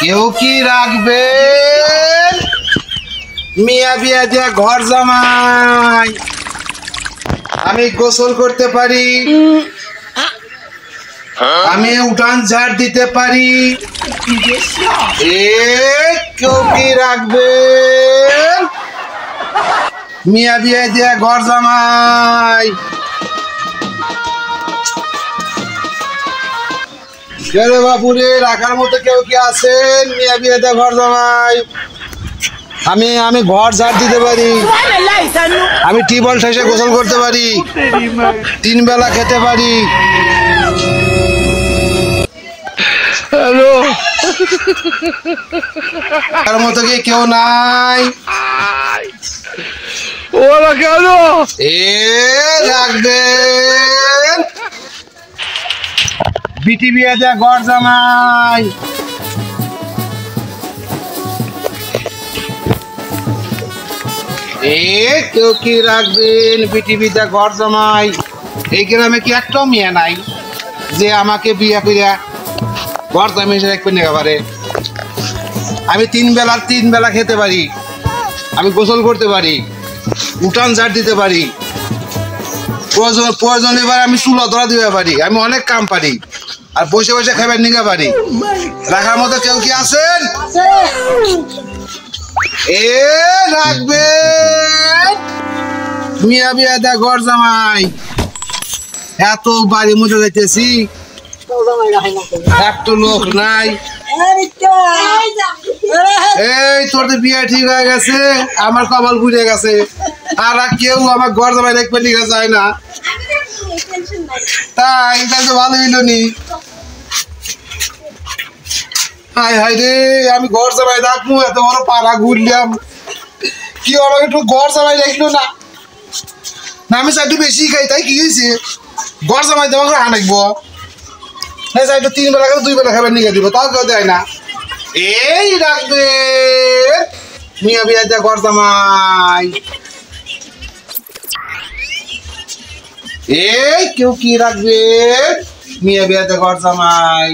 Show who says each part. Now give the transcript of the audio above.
Speaker 1: কেউ কি রাখবেন? মিয়া বিয়া দিয়া ঘর জামাই। আমি গোসল করতে পারি, আমি উঠান ঝাড় দিতে পারি। কেউ কি রাখবেন? মিয়া বিয়া দিয়া ঘর জামাই। বাপুরে রাখার মতো কেউ কি আছেন? মিয়া বিয়া দিয়া ঘর জামাই। আমি ঘর ঝাড় দিতে পারি, আমি টিউবওয়েল শেষে গোসল করতে পারি, 3 বেলা খেতে পারি। হ্যালো, তার মতো কি কেউ নাই? ওরা কেন রাখবেন? বিটি বিয়া দেয়া ঘর জামাই। কেউ কি রাখবেন? বিটি বিয়া ঘর জামাই। এই গ্রামে কি একটাও মেয়ে নাই যে আমাকে বিয়া করিয়া ঘর জামাই হিসেবে রাখবেন? একেবারে আমি 3 বেলা খেতে পারি, আমি গোসল করতে পারি, উঠান ঝাড় দিতে পারি, প্রয়োজন এবার আমি চুলা ধরা দিতে পারি, আমি অনেক কাম পারি, আর বসে বসে খাবার নিতে পারি। রাখার মতো কেউ কি আছেন? রাখবেন? মিয়া বিয়া দা ঘর জামাই। এত বাড়ির মধ্যে যাইতেছি, একটা লোক নাই। এই তোর তো বিয়ে ঠিক হয়ে গেছে, আমার কপাল পুড়ে গেছে, আর কেউ আমার ঘর জামাই দেখবে নিয়ে যায় না। তাই তো ভালো হইল নি। হাই হাই রে, আমি ঘর জামাই দেখবো, এত বড় পাড়া ঘুরলাম, কি আমার একটু ঘর জামাই দেখলো না। আমি একটু বেশি খাই, তাই কি হয়েছে? ঘর জামাই দেওয়া করে আনাইবো, 3 বেলা খাবে, 2 বেলা খাবার নিয়ে দিব, তাও কেউ দেয় না। রাখবে মিয়া বিয়া দেয়া ঘর জামাই। কেউ কি রাখবে? মিয়া বিয়া দেয়া ঘর জামাই।